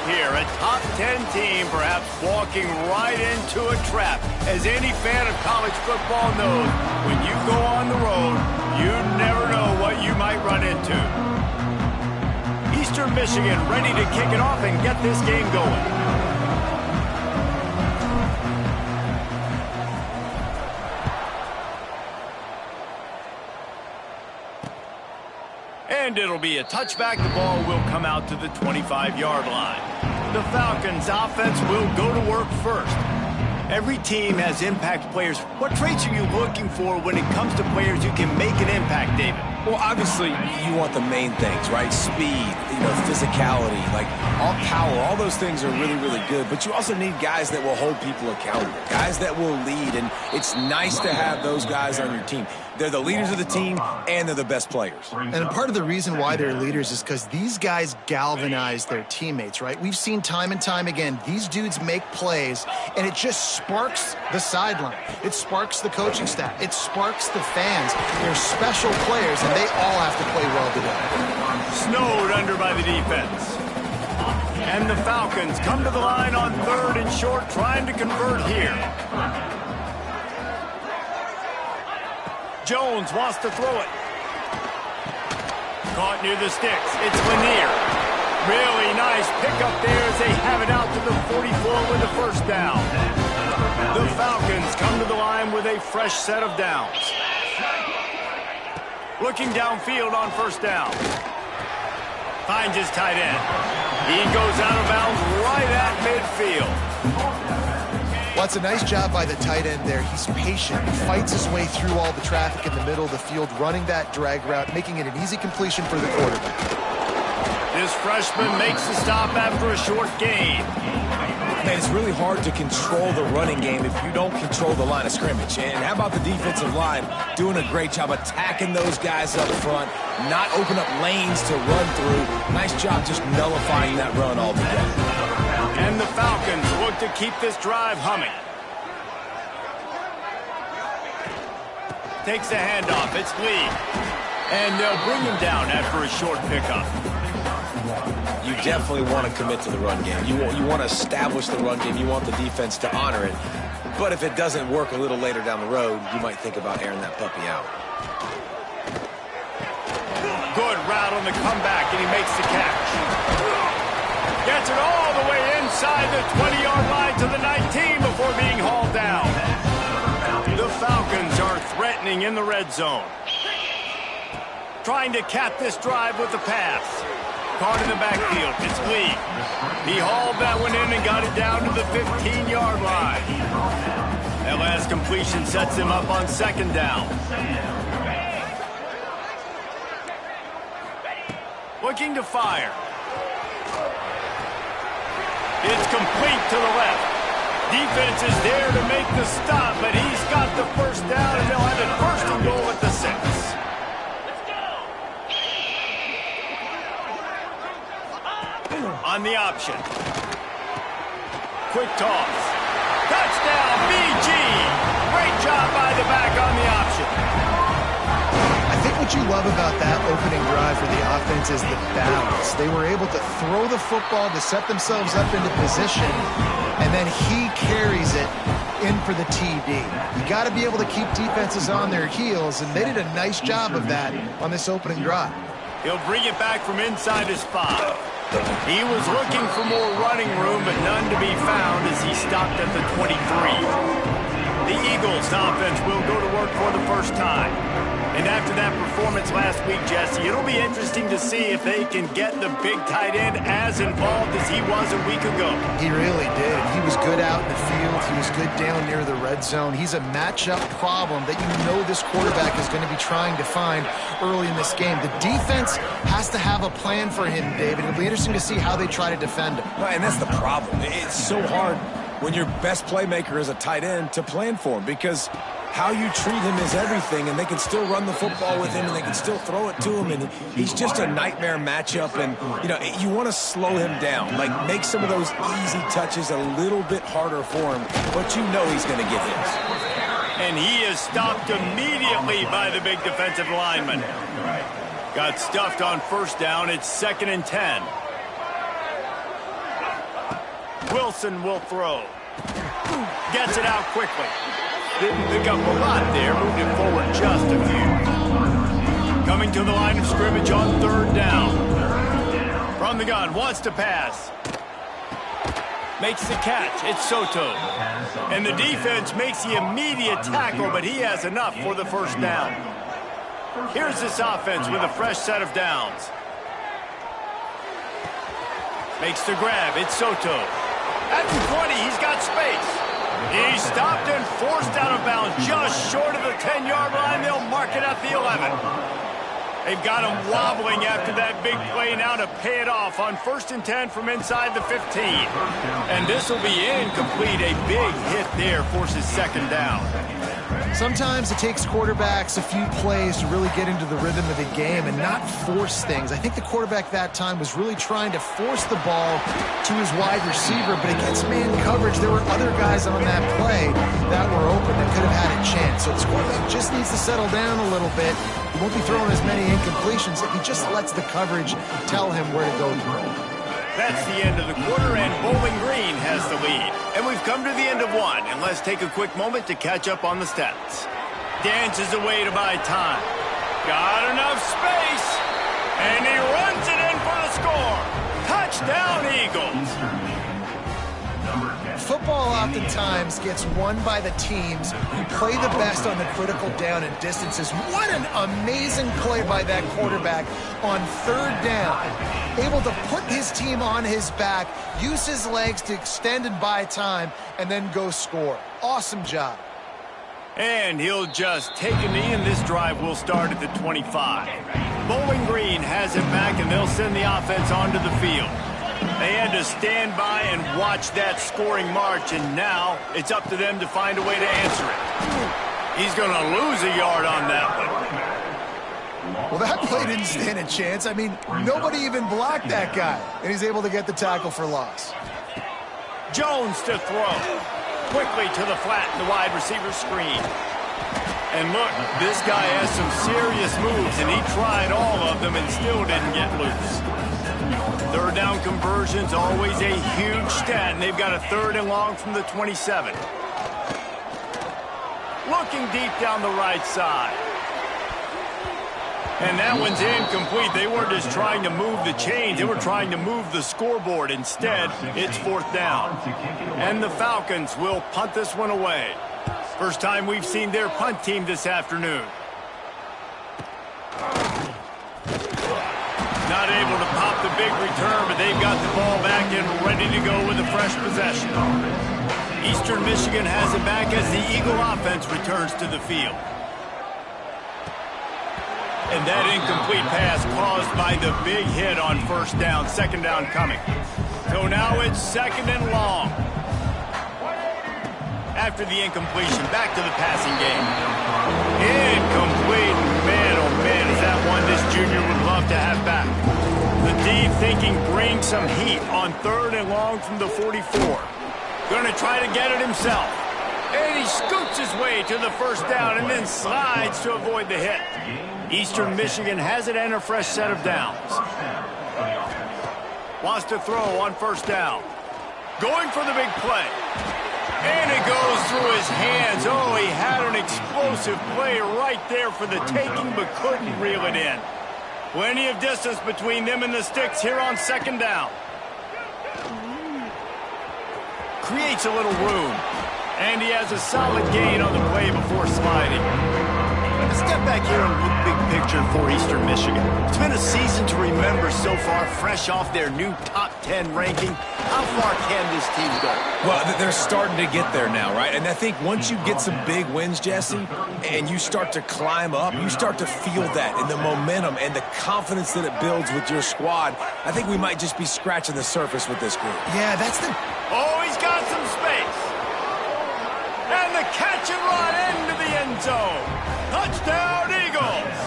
here. A top 10 team perhaps walking right into a trap. As any fan of college football knows, when you go on the road, you never know what you might run into. Eastern Michigan ready to kick it off and get this game going. And it'll be a touchback. The ball will come out to the 25-yard line. The Falcons' offense will go to work first. Every team has impact players. What traits are you looking for when it comes to players who can make an impact, David? Well, obviously, you want the main things, right? Speed, physicality, like all power, all those things are really, really good. But you also need guys that will hold people accountable, guys that will lead. And it's nice to have those guys on your team. They're the leaders of the team, and they're the best players. And part of the reason why they're leaders is because these guys galvanize their teammates, right? We've seen time and time again, these dudes make plays, and it just sparks the sideline. It sparks the coaching staff. It sparks the fans. They're special players, and they all have to play well together. Snowed under by the defense. And the Falcons come to the line on 3rd and short, trying to convert here. Jones wants to throw it. Caught near the sticks. It's Lanier. Really nice pickup there as they have it out to the 44 with a first down. The Falcons come to the line with a fresh set of downs. Looking downfield on first down. Finds his tight end. He goes out of bounds right at midfield. Well, it's a nice job by the tight end there. He's patient. He fights his way through all the traffic in the middle of the field, running that drag route, making it an easy completion for the quarterback. This freshman makes the stop after a short gain. Man, it's really hard to control the running game if you don't control the line of scrimmage. And how about the defensive line doing a great job attacking those guys up front, not open up lanes to run through. Nice job just nullifying that run altogether. And the Falcons look to keep this drive humming. Takes the handoff. It's Lee. And they'll bring him down after a short pickup. You definitely want to commit to the run game. You want to establish the run game. You want the defense to honor it. But if it doesn't work a little later down the road, you might think about airing that puppy out. Good route on the comeback, and he makes the catch. Gets it all the way inside the 20-yard line to the 19 before being hauled down. The Falcons are threatening in the red zone. Trying to cap this drive with the pass. Caught in the backfield. It's Lee. He hauled that one in and got it down to the 15-yard line. That last completion sets him up on 2nd down. Looking to fire. It's complete to the left. Defense is there to make the stop, but he's got the first down, and they'll have it 1st and goal at the 6. On the option. Quick toss. Touchdown, BG! Great job by the back on the option. I think what you love about that opening drive for the offense is the balance. They were able to throw the football to set themselves up into position, and then he carries it in for the TD. You got to be able to keep defenses on their heels, and they did a nice job of that on this opening drive. He'll bring it back from inside his 5. He was looking for more running room, but none to be found as he stopped at the 23. The Eagles' offense will go to work for the first time. And after that performance last week, Jesse, it'll be interesting to see if they can get the big tight end as involved as he was a week ago. He really did. He was good out in the field. He was good down near the red zone. He's a matchup problem that you know this quarterback is going to be trying to find early in this game. The defense has to have a plan for him, David. It'll be interesting to see how they try to defend him. Well, and that's the problem. It's so hard when your best playmaker is a tight end to plan for him, because how you treat him is everything, and they can still run the football with him, and they can still throw it to him, and he's just a nightmare matchup. And you want to slow him down, like make some of those easy touches a little bit harder for him, but you know he's going to get his. And he is stopped immediately by the big defensive lineman. Got stuffed on 1st down. It's 2nd and 10. Wilson will throw. Gets it out quickly. Didn't pick up a lot there. Moved it forward just a few. Coming to the line of scrimmage on 3rd down. From the gun, wants to pass. Makes the catch. It's Soto. And the defense makes the immediate tackle, but he has enough for the 1st down. Here's this offense with a fresh set of downs. Makes the grab. It's Soto. At the 20, he's got space. He's stopped and forced out of bounds just short of the 10-yard line. They'll mark it at the 11. They've got him wobbling after that big play now to pay it off on 1st and 10 from inside the 15. And this will be incomplete. A big hit there forces 2nd down. Sometimes it takes quarterbacks a few plays to really get into the rhythm of the game and not force things. I think the quarterback that time was really trying to force the ball to his wide receiver, but against man coverage, there were other guys on that play that were open that could have had a chance. So this quarterback just needs to settle down a little bit. He won't be throwing as many incompletions if he just lets the coverage tell him where to go through. That's the end of the quarter, and Bowling Green has the lead. And we've come to the end of one, and let's take a quick moment to catch up on the stats. Dances away to buy time. Got enough space, and he runs it in for the score. Touchdown, Eagles. Football oftentimes gets won by the teams who play the best on the critical down and distances. What an amazing play by that quarterback on 3rd down. Able to put his team on his back, use his legs to extend and buy time, and then go score. Awesome job. And he'll just take a knee, and this drive will start at the 25. Bowling Green has it back, and they'll send the offense onto the field. They had to stand by and watch that scoring march, and now it's up to them to find a way to answer it. He's going to lose a yard on that one. Well, that play didn't stand a chance. I mean, nobody even blocked that guy, and he's able to get the tackle for loss. Jones to throw. Quickly to the flat in the wide receiver screen. And look, this guy has some serious moves, and he tried all of them and still didn't get loose. 3rd down conversion's always a huge stat, and they've got a 3rd and long from the 27. Looking deep down the right side. And that one's incomplete. They weren't just trying to move the chains. They were trying to move the scoreboard. Instead, it's 4th down. And the Falcons will punt this one away. First time we've seen their punt team this afternoon. Not able to pop the big return, but they've got the ball back and ready to go with a fresh possession. Eastern Michigan has it back as the Eagle offense returns to the field. And that incomplete pass caused by the big hit on 1st down, 2nd down coming. So now it's 2nd and long. After the incompletion, back to the passing game. Incomplete. Man, oh man, is that one this junior would love to have back. The D thinking bring some heat on 3rd and long from the 44. Going to try to get it himself. And he scoots his way to the 1st down and then slides to avoid the hit. Eastern Michigan has it and a fresh set of downs. Wants to throw on 1st down. Going for the big play. And it goes through his hands. Oh, he had an explosive play right there for the taking, but couldn't reel it in. Plenty of distance between them and the sticks here on 2nd down. Creates a little room. And he has a solid gain on the play before sliding. Let's step back here and look big picture for Eastern Michigan. It's been a season to remember so far, fresh off their new top 10 ranking. How far can this team go? Well, they're starting to get there now, right? And I think once you get some big wins, Jesse, and you start to climb up, you start to feel that in the momentum and the confidence that it builds with your squad. I think we might just be scratching the surface with this group. Yeah, that's the... Oh, he's got some space. And the catch and run into the end zone. Touchdown, Eagles!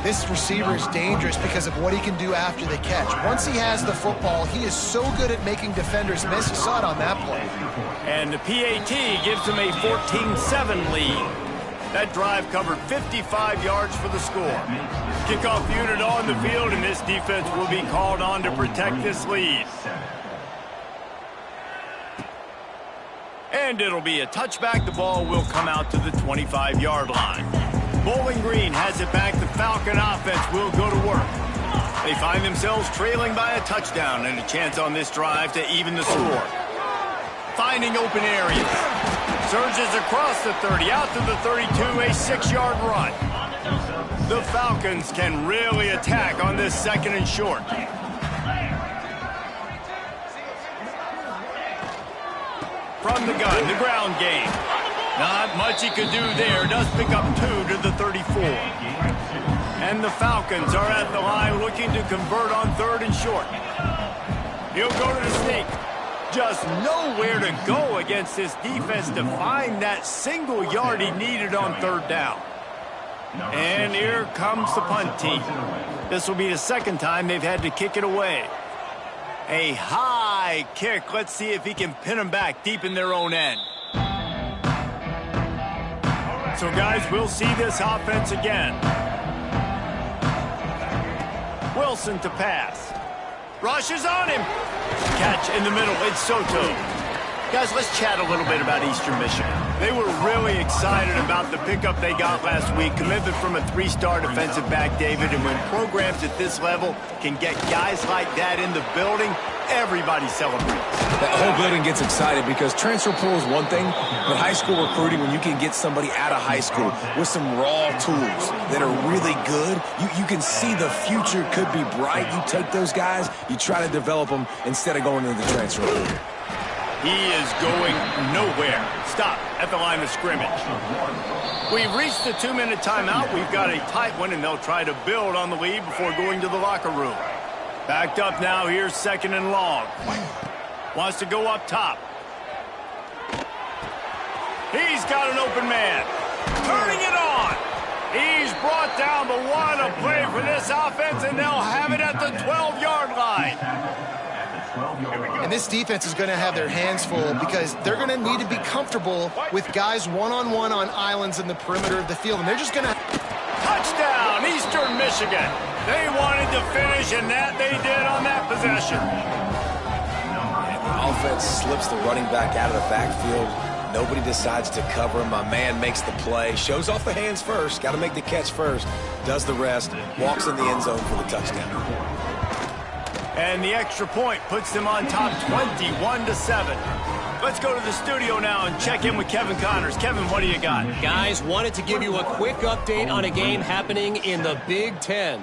This receiver is dangerous because of what he can do after the catch. Once he has the football, he is so good at making defenders miss. You saw it on that play. And the PAT gives him a 14-7 lead. That drive covered 55 yards for the score. Kickoff unit on the field, and this defense will be called on to protect this lead. And it'll be a touchback. The ball will come out to the 25-yard line. Bowling Green has it back. The Falcon offense will go to work. They find themselves trailing by a touchdown and a chance on this drive to even the score. Finding open areas. Surges across the 30, out to the 32, a 6-yard run. The Falcons can really attack on this 2nd and short. From the gun, the ground game. Not much he could do there. Does pick up 2 to the 34. And the Falcons are at the line looking to convert on 3rd and short. He'll go to the sneak. Just nowhere to go against this defense to find that single yard he needed on 3rd down. And here comes the punt team. This will be the 2nd time they've had to kick it away. A high kick. Let's see if he can pin them back deep in their own end. So, guys, we'll see this offense again. Wilson to pass. Rush is on him. Catch in the middle. It's Soto. Guys, let's chat a little bit about Eastern Michigan. They were really excited about the pickup they got last week. Commitment from a 3-star defensive back, David. And when programs at this level can get guys like that in the building, everybody celebrates. That whole building gets excited because transfer pool is one thing, but high school recruiting, when you can get somebody out of high school with some raw tools that are really good, you can see the future could be bright. You take those guys, you try to develop them instead of going into the transfer pool. He is going nowhere. Stop at the line of scrimmage. We've reached the 2-minute timeout. We've got a tight one, and they'll try to build on the lead before going to the locker room. Backed up now. Here's 2nd and long. Wants to go up top. He's got an open man. Turning it on. He's brought down, but what a play for this offense, and they'll have it at the 12-yard line. And this defense is going to have their hands full because they're going to need to be comfortable with guys one-on-one on islands in the perimeter of the field. And they're just going to... Touchdown, Eastern Michigan. They wanted to finish, and that they did on that possession. And the offense slips the running back out of the backfield. Nobody decides to cover him. My man makes the play. Shows off the hands first. Got to make the catch first. Does the rest. Walks in the end zone for the touchdown. And the extra point puts them on top 21-7. Let's go to the studio now and check in with Kevin Connors. Kevin, what do you got? Guys, wanted to give you a quick update on a game happening in the Big Ten.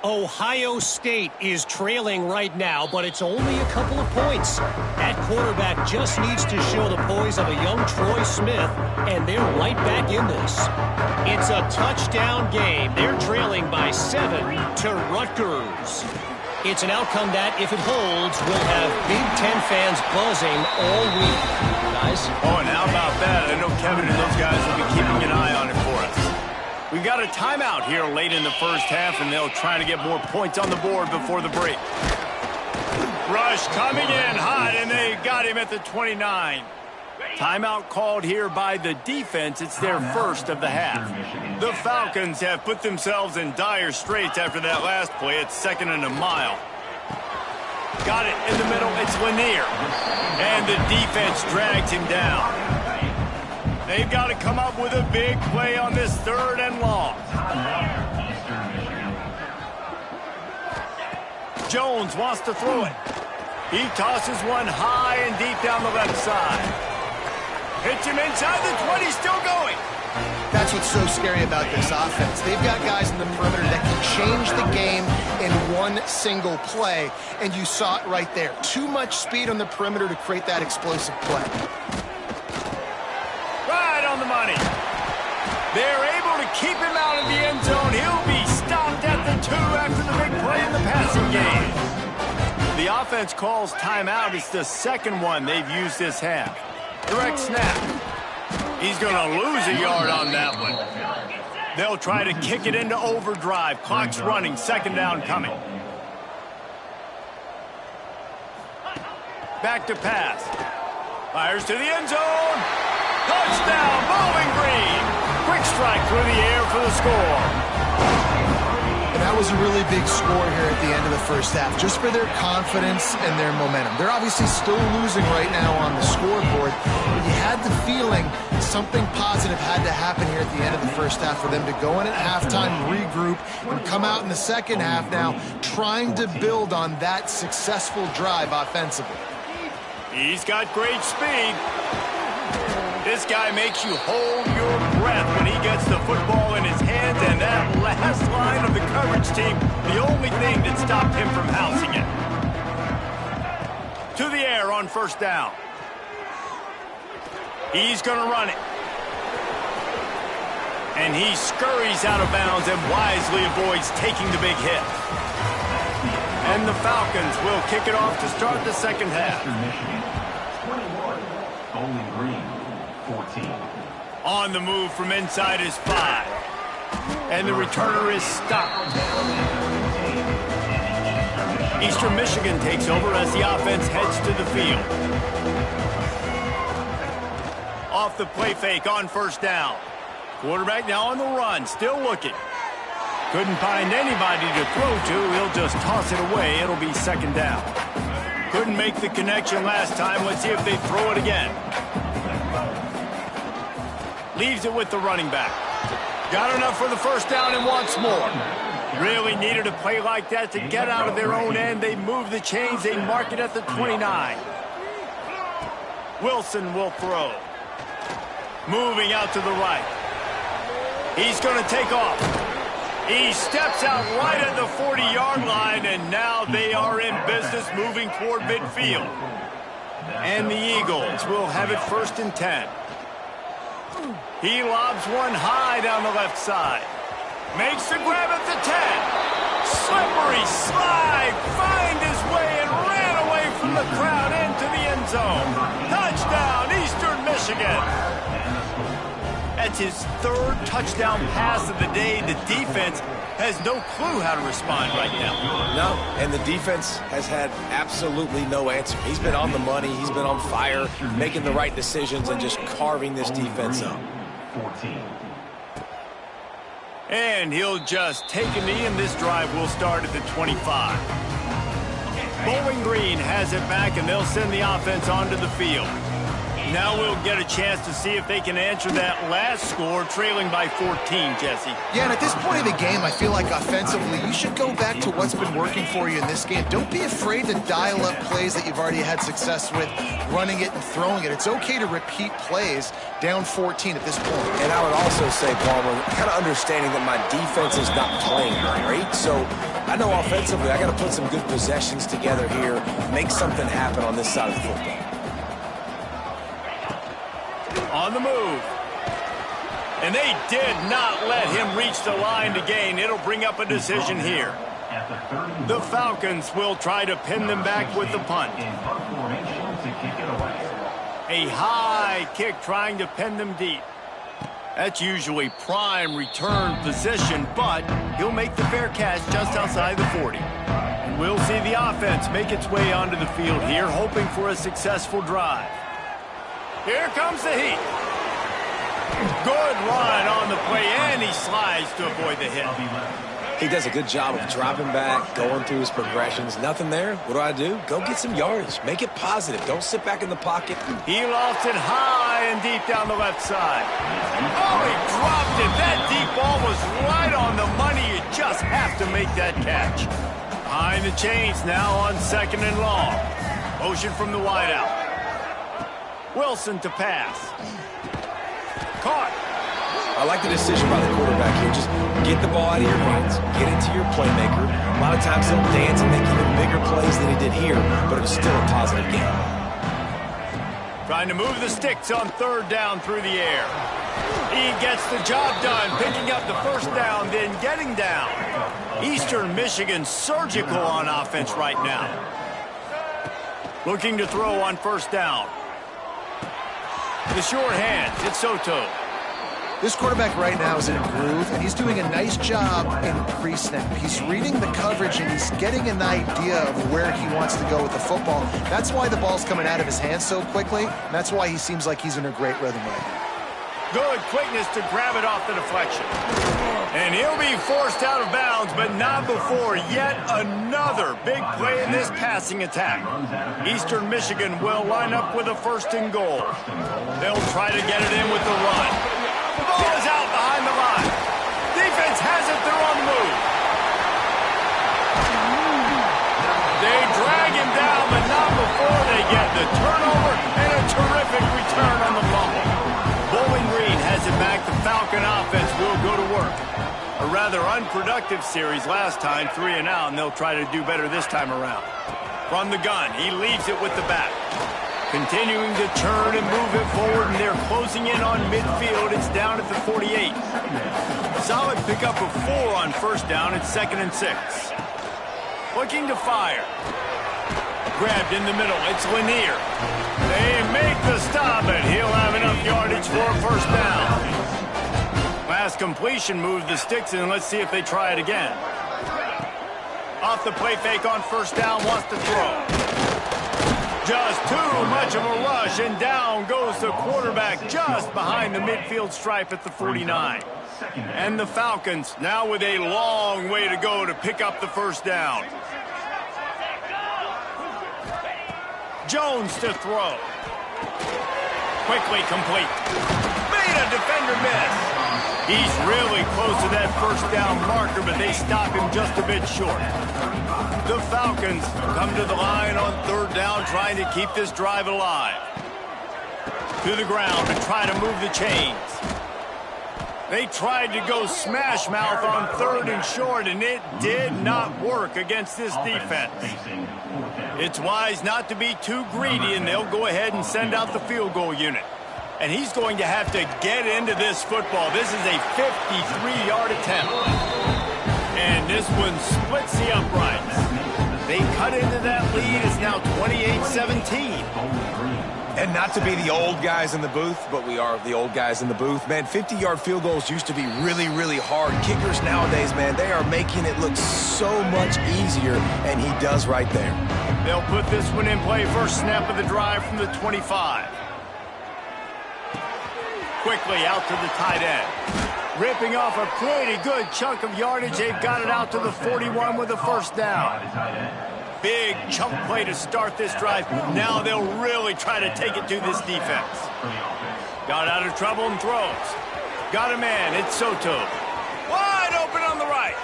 Ohio State is trailing right now, but it's only a couple of points. That quarterback just needs to show the poise of a young Troy Smith, and they're right back in this. It's a touchdown game. They're trailing by 7 to Rutgers. It's an outcome that, if it holds, will have Big Ten fans buzzing all week. Guys? Oh, and how about that? I know Kevin and those guys will be keeping an eye on it for us. We've got a timeout here late in the first half, and they'll try to get more points on the board before the break. Rush coming in hot, and they got him at the 29. Timeout called here by the defense. It's their first of the half. The Falcons have put themselves in dire straits after that last play. It's 2nd and a mile. Got it in the middle. It's Lanier. And the defense drags him down. They've got to come up with a big play on this 3rd and long. Jones wants to throw it. He tosses one high and deep down the left side. Hits him inside the 20, still going. That's what's so scary about this offense. They've got guys in the perimeter that can change the game in one single play, and you saw it right there. Too much speed on the perimeter to create that explosive play. Right on the money. They're able to keep him out of the end zone. He'll be stopped at the 2 after the big play in the passing game. The offense calls timeout. It's the 2nd one they've used this half. Direct snap. He's going to lose a yard on that one. They'll try to kick it into overdrive. Clock's running. 2nd down coming. Back to pass. Fires to the end zone. Touchdown, Bowling Green. Quick strike through the air for the score. And that was a really big score here at the end of the first half, just for their confidence and their momentum. They're obviously still losing right now on the scoreboard, but you had the feeling something positive had to happen here at the end of the first half for them to go in at halftime, regroup, and come out in the second half now trying to build on that successful drive offensively. He's got great speed. This guy makes you hold your breath when he gets the football in his hands, and that last line of the coverage team, the only thing that stopped him from housing it. To the air on first down. He's going to run it. And he scurries out of bounds and wisely avoids taking the big hit. And the Falcons will kick it off to start the second half. 21, Bowling Green, 14. On the move from inside his 5. And the returner is stopped. Eastern Michigan takes over as the offense heads to the field. Off the play fake on first down. Quarterback now on the run, still looking. Couldn't find anybody to throw to. He'll just toss it away. It'll be second down. Couldn't make the connection last time. Let's see if they throw it again. Leaves it with the running back. Got enough for the first down and wants more. Really needed a play like that to get out of their own end. They move the chains. They mark it at the 29. Wilson will throw. Moving out to the right. He's going to take off. He steps out right at the 40-yard line, and now they are in business moving toward midfield. And the Eagles will have it 1st and 10. He lobs one high down the left side. Makes the grab at the 10. Slippery slide. Find his way and ran away from the crowd into the end zone. Touchdown, Eastern Michigan. That's his 3rd touchdown pass of the day. The defense has no clue how to respond right now. No, and the defense has had absolutely no answer. He's been on the money. He's been on fire, making the right decisions and just carving this defense up. 14. And he'll just take a knee, and this drive will start at the 25. Bowling Green has it back, and they'll send the offense onto the field. Now we'll get a chance to see if they can answer that last score, trailing by 14, Jesse. Yeah, and at this point of the game, I feel like offensively, you should go back to what's been working for you in this game. Don't be afraid to dial up plays that you've already had success with, running it and throwing it. It's okay to repeat plays down 14 at this point. And I would also say, Palmer, kind of understanding that my defense is not playing great, so I know offensively I got to put some good possessions together here, make something happen on this side of the football. On the move. And they did not let him reach the line to gain. It'll bring up a decision here. The Falcons will try to pin them back with the punt. A high kick trying to pin them deep. That's usually prime return position, but he'll make the fair catch just outside the 40. And we'll see the offense make its way onto the field here, hoping for a successful drive. Here comes the heat. Good run on the play, and he slides to avoid the hit. He does a good job of dropping back, going through his progressions. Nothing there. What do? Go get some yardage. Make it positive. Don't sit back in the pocket. He lofts it high and deep down the left side. Oh, he dropped it. That deep ball was right on the money. You just have to make that catch. Behind the chains now on 2nd and long. Motion from the wideout. Wilson to pass. Caught. I like the decision by the quarterback here. Just get the ball out of your hands, get it to your playmaker. A lot of times he'll dance and make even bigger plays than he did here, but it was still a positive game. Trying to move the sticks on 3rd down through the air. He gets the job done, picking up the first down, then getting down. Eastern Michigan surgical on offense right now. Looking to throw on 1st down. The short hands, it's Soto. This quarterback right now is in a groove, and he's doing a nice job in pre-snap. He's reading the coverage, and he's getting an idea of where he wants to go with the football. That's why the ball's coming out of his hands so quickly, and that's why he seems like he's in a great rhythm right now. Good quickness to grab it off the deflection. And he'll be forced out of bounds, but not before yet another big play in this passing attack. Eastern Michigan will line up with a 1st and goal. They'll try to get it in with the run. The ball is out behind the line. Defense has it. They're on the move. They drag him down, but not before they get the turnover and a terrific return on the fumble. Bowling Green has it back. The Falcon offense will go to work. A rather unproductive series last time, 3 and out, and they'll try to do better this time around. From the gun, he leaves it with the back. Continuing to turn and move it forward, and they're closing in on midfield. It's down at the 48. Solid pickup of 4 on 1st down. It's 2nd and 6. Looking to fire. Grabbed in the middle. It's Lanier. They make the stop, and he'll have enough yardage for a 1st down. Last completion moved the sticks in. Let's see if they try it again. Off the play fake on 1st down. Wants to throw. Just too much of a rush, and down goes the quarterback just behind the midfield stripe at the 49. And the Falcons now with a long way to go to pick up the 1st down. Jones to throw. Quickly complete. Made a defender miss. He's really close to that 1st down marker, but they stop him just a bit short. The Falcons come to the line on 3rd down, trying to keep this drive alive. To the ground to try to move the chains. They tried to go smash mouth on 3rd and short, and it did not work against this defense. It's wise not to be too greedy, and they'll go ahead and send out the field goal unit. And he's going to have to get into this football. This is a 53-yard attempt. And this one splits the uprights. They cut into that lead. It's now 28-17. And not to be the old guys in the booth, but we are the old guys in the booth. Man, 50-yard field goals used to be really, really hard. Kickers nowadays, man, they are making it look so much easier, and he does right there. They'll put this one in play. 1st snap of the drive from the 25. Quickly out to the tight end. Ripping off a pretty good chunk of yardage. They've got it out to the 41 with a 1st down. Big chunk play to start this drive. Now they'll really try to take it to this defense. Got out of trouble and throws. Got a man. It's Soto. Wide open on the right.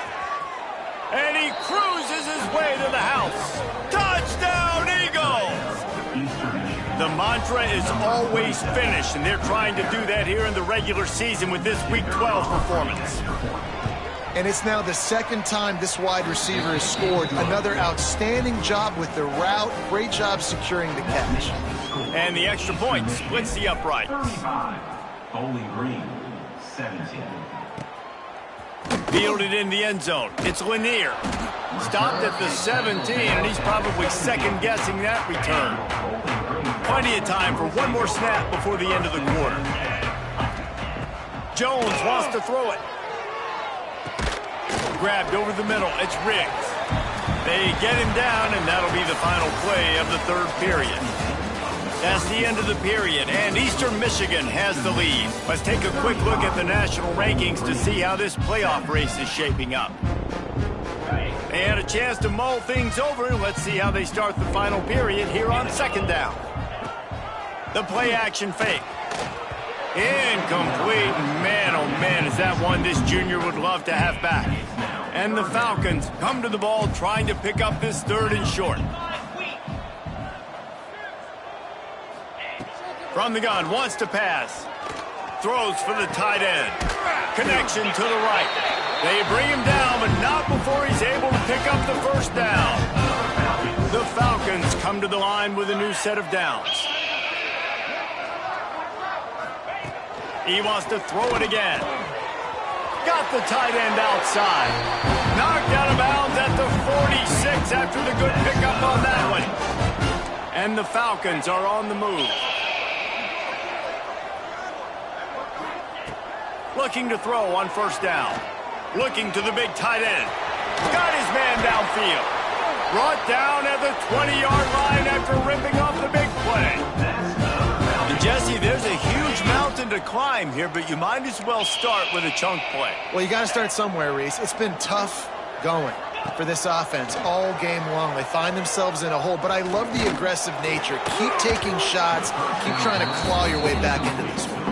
And he cruises his way to the house. Touchdown, Eagles! The mantra is always finish, and they're trying to do that here in the regular season with this Week 12 performance. And it's now the 2nd time this wide receiver has scored. Another outstanding job with the route. Great job securing the catch. And the extra point splits the uprights. 35. Bowling Green, 17. Fielded in the end zone. It's Lanier. Stopped at the 17, and he's probably second-guessing that return. Plenty of time for one more snap before the end of the quarter. Jones wants to throw it. Grabbed over the middle. It's Riggs. They get him down, and that'll be the final play of the 3rd period. That's the end of the period, and Eastern Michigan has the lead. Let's take a quick look at the national rankings to see how this playoff race is shaping up. They had a chance to mull things over. Let's see how they start the final period here on 2nd down. The play action fake. Incomplete. Man, oh man, is that one this junior would love to have back. And the Falcons come to the ball trying to pick up this 3rd and short. From the gun, wants to pass. Throws for the tight end. Connection to the right. They bring him down, but not before he's able to pick up the 1st down. The Falcons come to the line with a new set of downs. He wants to throw it again. Got the tight end outside. Knocked out of bounds at the 46 after the good pickup on that one. And the Falcons are on the move. Looking to throw on 1st down. Looking to the big tight end. Got his man downfield. Brought down at the 20-yard line after ripping off the big play. And Jesse, there's a huge mountain to climb here, but you might as well start with a chunk play. Well, you got to start somewhere, Reese. It's been tough going for this offense all game long. They find themselves in a hole, but I love the aggressive nature. Keep taking shots. Keep trying to claw your way back into this one.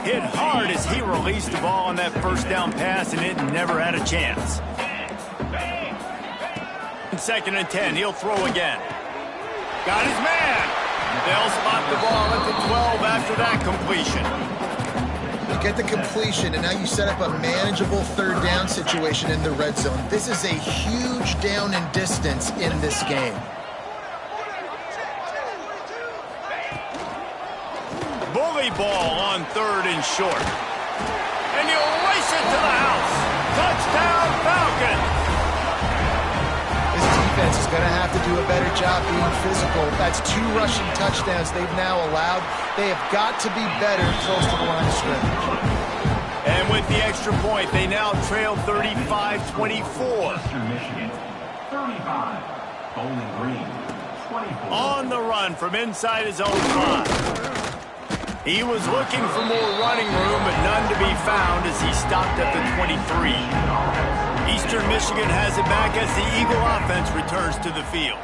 Hit hard as he released the ball on that first down pass, and it never had a chance. 2nd and 10, he'll throw again. Got his man. They'll spot the ball at the 12 after that completion. You get the completion, and now you set up a manageable 3rd down situation in the red zone. This is a huge down in distance in this game. Bully ball on 3rd and short. And he'll race it to the house. Touchdown, Falcons. This defense is going to have to do a better job being physical. That's 2 rushing touchdowns they've now allowed. They have got to be better close to the line of scrimmage. And with the extra point, they now trail 35-24. Western Michigan, 35. Bowling Green, 24. On the run from inside his own 5. He was looking for more running room, but none to be found as he stopped at the 23. Eastern Michigan has it back as the Eagle offense returns to the field.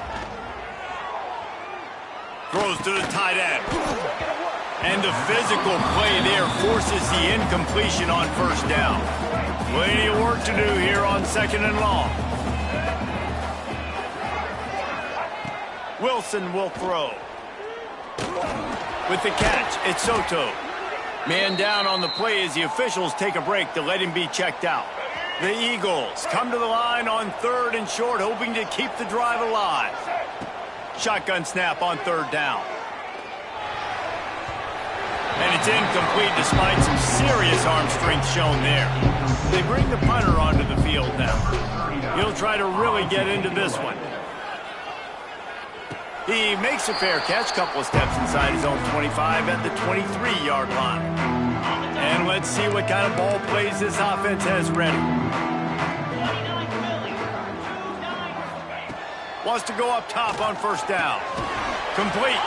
Throws to the tight end. And the physical play there forces the incompletion on 1st down. Plenty of work to do here on 2nd and long. Wilson will throw. With the catch, it's Soto. Man down on the play as the officials take a break to let him be checked out. The Eagles come to the line on 3rd and short, hoping to keep the drive alive. Shotgun snap on 3rd down. And it's incomplete despite some serious arm strength shown there. They bring the punter onto the field now. He'll try to really get into this one. He makes a fair catch, couple of steps inside his own 25 at the 23-yard line. And let's see what kind of ball plays this offense has ready. Wants to go up top on 1st down. Complete.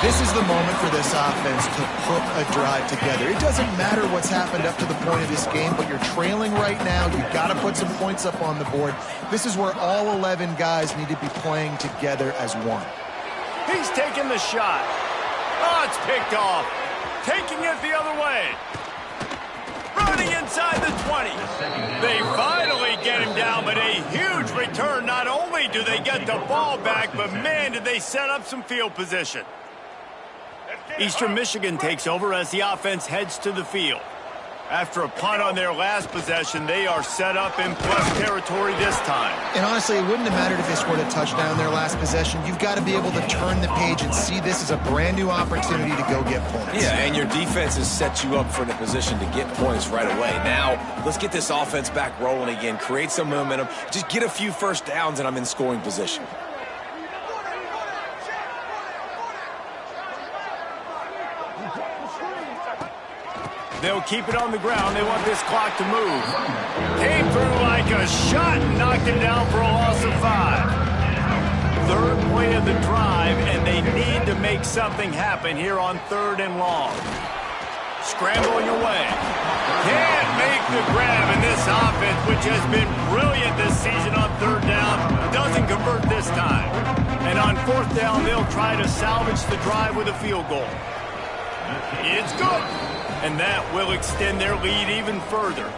This is the moment for this offense to put a drive together. It doesn't matter what's happened up to the point of this game, but you're trailing right now. You've got to put some points up on the board. This is where all 11 guys need to be playing together as one. He's taking the shot. Oh, it's picked off. Taking it the other way. Running inside the 20. They finally get him down, but a huge return. Not only do they get the ball back, but man, did they set up some field position. Eastern Michigan takes over as the offense heads to the field. After a punt on their last possession, they are set up in plus territory this time. And honestly, it wouldn't have mattered if they scored a touchdown their last possession. You've got to be able to turn the page and see this as a brand new opportunity to go get points. Yeah, and your defense has set you up for the position to get points right away. Now, let's get this offense back rolling again, create some momentum, just get a few 1st downs, and I'm in scoring position. They'll keep it on the ground. They want this clock to move. Came through like a shot and knocked him down for a loss of 5. 3rd play of the drive, and they need to make something happen here on 3rd and long. Scrambling away. Can't make the grab, and this offense, which has been brilliant this season on 3rd down, doesn't convert this time. And on 4th down, they'll try to salvage the drive with a field goal. It's good. And that will extend their lead even further.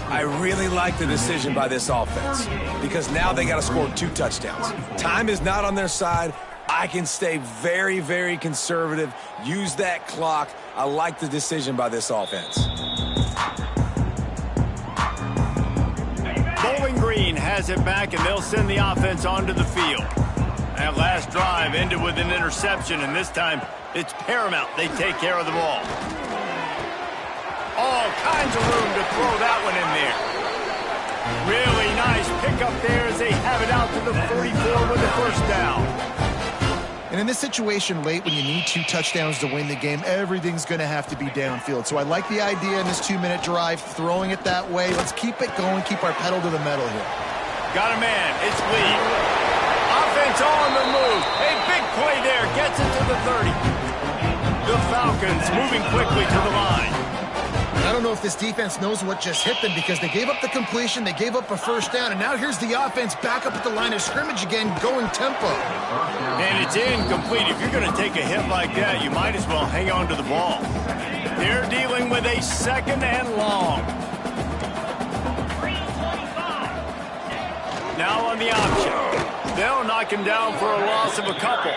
I really like the decision by this offense because now they got to score 2 touchdowns. Time is not on their side. I can stay very, very conservative, use that clock. I like the decision by this offense. Bowling Green has it back, and they'll send the offense onto the field. That last drive ended with an interception, and this time it's paramount they take care of the ball. All kinds of room to throw that one in there. Really nice pickup there as they have it out to the 44 with the 1st down. And in this situation late when you need 2 touchdowns to win the game, everything's going to have to be downfield. So I like the idea in this 2-minute drive, throwing it that way. Let's keep it going, keep our pedal to the metal here. Got a man. It's Lee. Offense on the move. A big play there. Gets it to the 30. The Falcons moving quickly to the line. I don't know if this defense knows what just hit them because they gave up the completion, they gave up a first down, and now here's the offense back up at the line of scrimmage again, going tempo. And it's incomplete. If you're going to take a hit like that, you might as well hang on to the ball. They're dealing with a 2nd and long. Now on the option. They'll knock him down for a loss of a couple.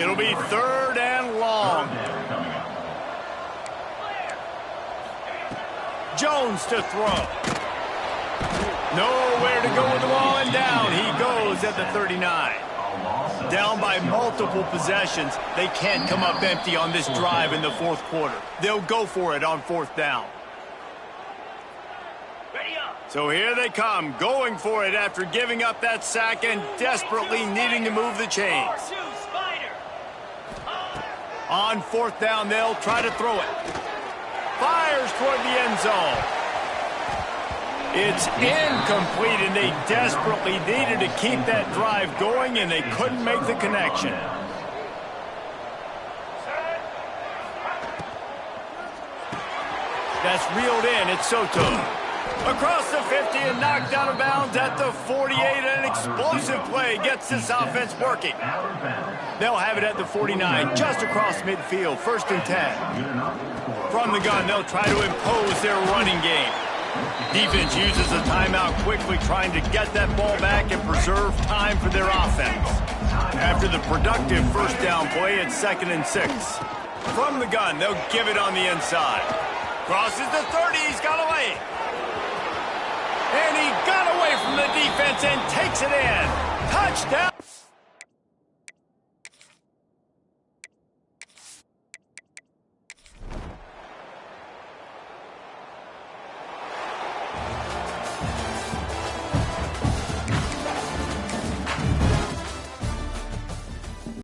It'll be 3rd and long. Jones to throw. Nowhere to go with the ball, and down he goes at the 39. Down by multiple possessions. They can't come up empty on this drive in the 4th quarter. They'll go for it on 4th down. So here they come, going for it after giving up that sack and desperately needing to move the chains. On 4th down, they'll try to throw it. Fires toward the end zone. It's incomplete, and they desperately needed to keep that drive going, and they couldn't make the connection. That's reeled in. It's Soto. Across the 50 and knocked out of bounds at the 48. An explosive play gets this offense working. They'll have it at the 49, just across midfield, 1st and 10. From the gun, they'll try to impose their running game. Defense uses a timeout quickly, trying to get that ball back and preserve time for their offense. After the productive 1st down play, it's 2nd and 6. From the gun, they'll give it on the inside. Crosses the 30, he's got away. And he got away from the defense and takes it in. Touchdown!